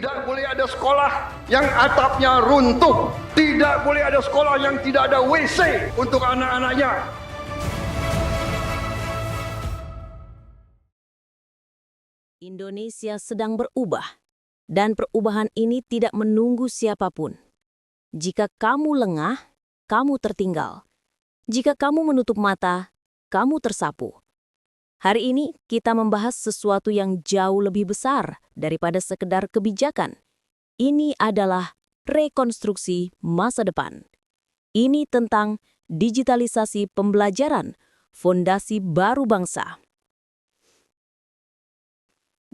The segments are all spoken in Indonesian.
Tidak boleh ada sekolah yang atapnya runtuh. Tidak boleh ada sekolah yang tidak ada WC untuk anak-anaknya. Indonesia sedang berubah, dan perubahan ini tidak menunggu siapapun. Jika kamu lengah, kamu tertinggal. Jika kamu menutup mata, kamu tersapu. Hari ini kita membahas sesuatu yang jauh lebih besar daripada sekedar kebijakan. Ini adalah rekonstruksi masa depan. Ini tentang digitalisasi pembelajaran, fondasi baru bangsa.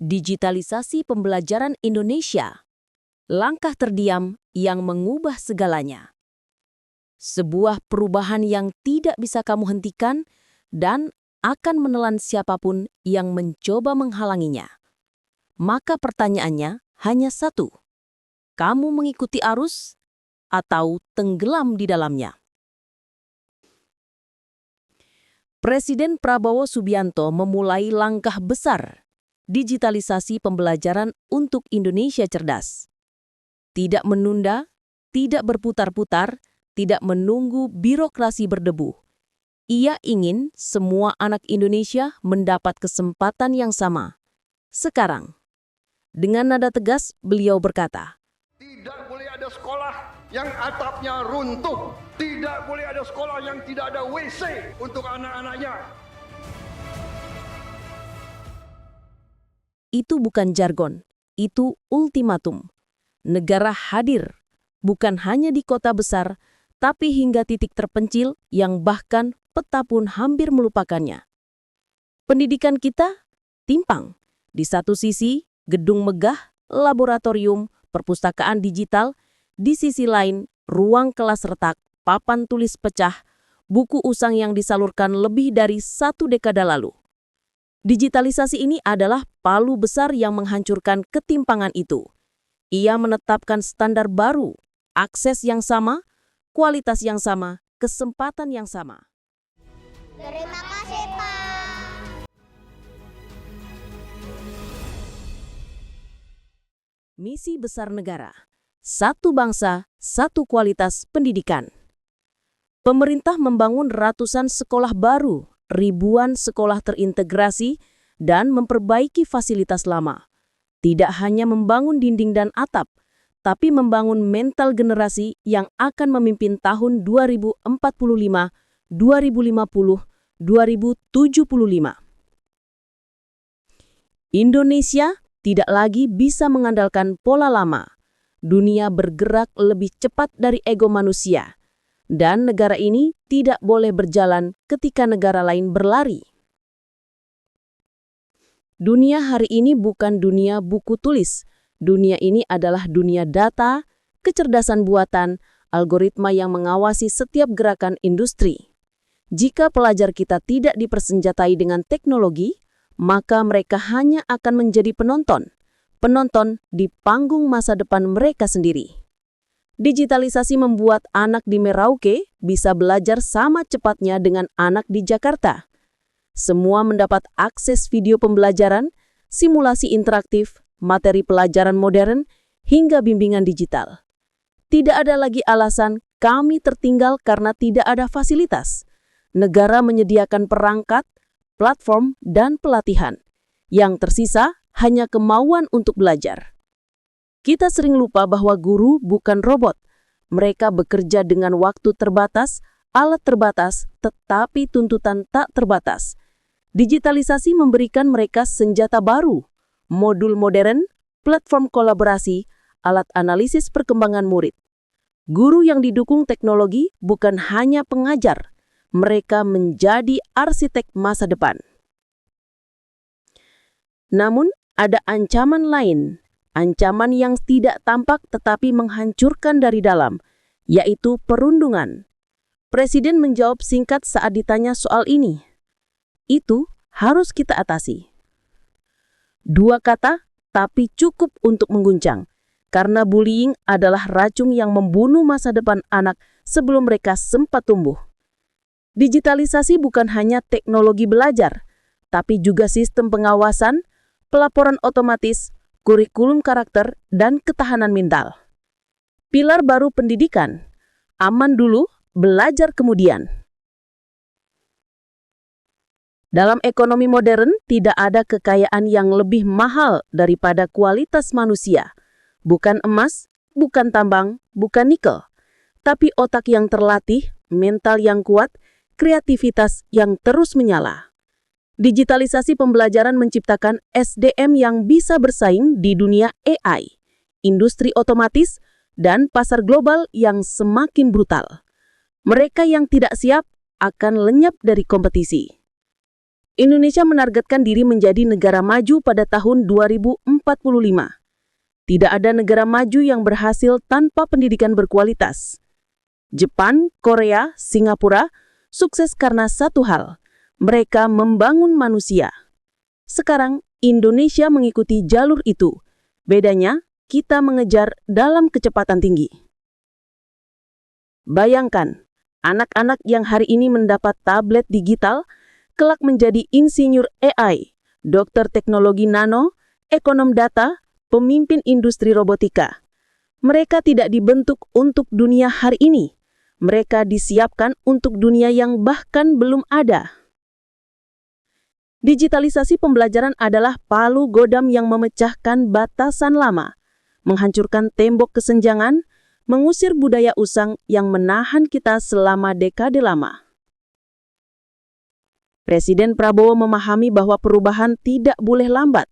Digitalisasi pembelajaran Indonesia, langkah terdiam yang mengubah segalanya. Sebuah perubahan yang tidak bisa kamu hentikan dan akan menelan siapapun yang mencoba menghalanginya. Maka pertanyaannya hanya satu. Kamu mengikuti arus atau tenggelam di dalamnya? Presiden Prabowo Subianto memulai langkah besar digitalisasi pembelajaran untuk Indonesia cerdas. Tidak menunda, tidak berputar-putar, tidak menunggu birokrasi berdebu. Ia ingin semua anak Indonesia mendapat kesempatan yang sama. Sekarang, dengan nada tegas, beliau berkata, Tidak boleh ada sekolah yang atapnya runtuh. Tidak boleh ada sekolah yang tidak ada WC untuk anak-anaknya. itu bukan jargon, itu ultimatum. Negara hadir, bukan hanya di kota besar, tapi hingga titik terpencil yang bahkan peta pun hampir melupakannya. Pendidikan kita timpang. Di satu sisi, gedung megah, laboratorium, perpustakaan digital. Di sisi lain, ruang kelas retak, papan tulis pecah, buku usang yang disalurkan lebih dari 1 dekade lalu. Digitalisasi ini adalah palu besar yang menghancurkan ketimpangan itu. Ia menetapkan standar baru, akses yang sama, kualitas yang sama, kesempatan yang sama. Terima kasih, Pak. Misi besar negara, satu bangsa, satu kualitas pendidikan. Pemerintah membangun ratusan sekolah baru, ribuan sekolah terintegrasi, dan memperbaiki fasilitas lama. Tidak hanya membangun dinding dan atap, tapi membangun mental generasi yang akan memimpin tahun 2045, 2050, 2075. Indonesia tidak lagi bisa mengandalkan pola lama. Dunia bergerak lebih cepat dari ego manusia. Dan negara ini tidak boleh berjalan ketika negara lain berlari. Dunia hari ini bukan dunia buku tulis. Dunia ini adalah dunia data, kecerdasan buatan, algoritma yang mengawasi setiap gerakan industri. Jika pelajar kita tidak dipersenjatai dengan teknologi, maka mereka hanya akan menjadi penonton di panggung masa depan mereka sendiri. Digitalisasi membuat anak di Merauke bisa belajar sama cepatnya dengan anak di Jakarta. Semua mendapat akses video pembelajaran, simulasi interaktif, materi pelajaran modern, hingga bimbingan digital. Tidak ada lagi alasan kami tertinggal karena tidak ada fasilitas. Negara menyediakan perangkat, platform, dan pelatihan. Yang tersisa hanya kemauan untuk belajar. Kita sering lupa bahwa guru bukan robot. Mereka bekerja dengan waktu terbatas, alat terbatas, tetapi tuntutan tak terbatas. Digitalisasi memberikan mereka senjata baru, modul modern, platform kolaborasi, alat analisis perkembangan murid. Guru yang didukung teknologi bukan hanya pengajar, mereka menjadi arsitek masa depan. Namun, ada ancaman lain. Ancaman yang tidak tampak tetapi menghancurkan dari dalam, yaitu perundungan. Presiden menjawab singkat saat ditanya soal ini. Itu harus kita atasi. 2 kata, tapi cukup untuk mengguncang. Karena bullying adalah racun yang membunuh masa depan anak sebelum mereka sempat tumbuh. Digitalisasi bukan hanya teknologi belajar, tapi juga sistem pengawasan, pelaporan otomatis, kurikulum karakter, dan ketahanan mental. Pilar baru pendidikan, aman dulu, belajar kemudian. Dalam ekonomi modern, tidak ada kekayaan yang lebih mahal daripada kualitas manusia. Bukan emas, bukan tambang, bukan nikel, tapi otak yang terlatih, mental yang kuat, kreativitas yang terus menyala. Digitalisasi pembelajaran menciptakan SDM yang bisa bersaing di dunia AI, industri otomatis, dan pasar global yang semakin brutal. Mereka yang tidak siap akan lenyap dari kompetisi. Indonesia menargetkan diri menjadi negara maju pada tahun 2045. Tidak ada negara maju yang berhasil tanpa pendidikan berkualitas. Jepang, Korea, Singapura sukses karena satu hal, mereka membangun manusia. Sekarang Indonesia mengikuti jalur itu. Bedanya, kita mengejar dalam kecepatan tinggi. Bayangkan, anak-anak yang hari ini mendapat tablet digital, kelak menjadi insinyur AI, dokter teknologi nano, ekonom data, pemimpin industri robotika. Mereka tidak dibentuk untuk dunia hari ini. Mereka disiapkan untuk dunia yang bahkan belum ada. Digitalisasi pembelajaran adalah palu godam yang memecahkan batasan lama, menghancurkan tembok kesenjangan, mengusir budaya usang yang menahan kita selama dekade lama. Presiden Prabowo memahami bahwa perubahan tidak boleh lambat.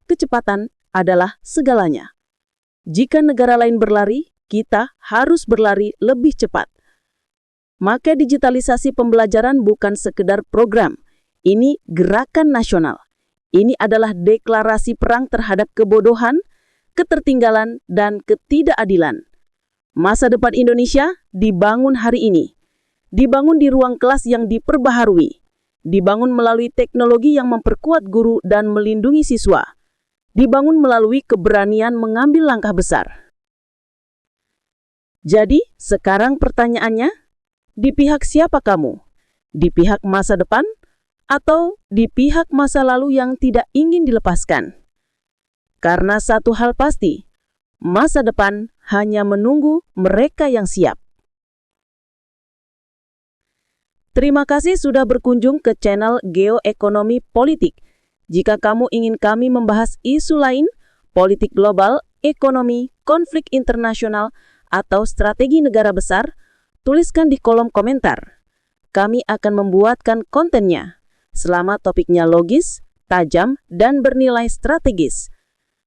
Kecepatan adalah segalanya. Jika negara lain berlari, kita harus berlari lebih cepat. Maka digitalisasi pembelajaran bukan sekedar program. Ini gerakan nasional. Ini adalah deklarasi perang terhadap kebodohan, ketertinggalan, dan ketidakadilan. Masa depan Indonesia dibangun hari ini. Dibangun di ruang kelas yang diperbaharui. Dibangun melalui teknologi yang memperkuat guru dan melindungi siswa. Dibangun melalui keberanian mengambil langkah besar. Jadi, sekarang pertanyaannya, di pihak siapa kamu? Di pihak masa depan? Atau di pihak masa lalu yang tidak ingin dilepaskan? Karena satu hal pasti, masa depan hanya menunggu mereka yang siap. Terima kasih sudah berkunjung ke channel Geoekonomi Politik. Jika kamu ingin kami membahas isu lain, politik global, ekonomi, konflik internasional, atau strategi negara besar, tuliskan di kolom komentar. Kami akan membuatkan kontennya, selama topiknya logis, tajam, dan bernilai strategis.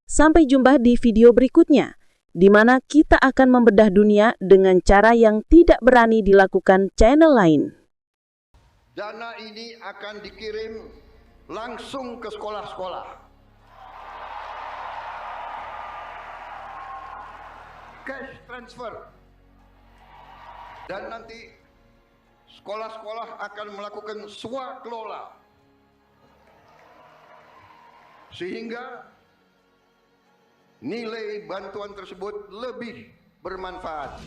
Sampai jumpa di video berikutnya, di mana kita akan membedah dunia dengan cara yang tidak berani dilakukan channel lain. Dana ini akan dikirim langsung ke sekolah-sekolah. Cash transfer. Dan nanti sekolah-sekolah akan melakukan swakelola. Sehingga nilai bantuan tersebut lebih bermanfaat.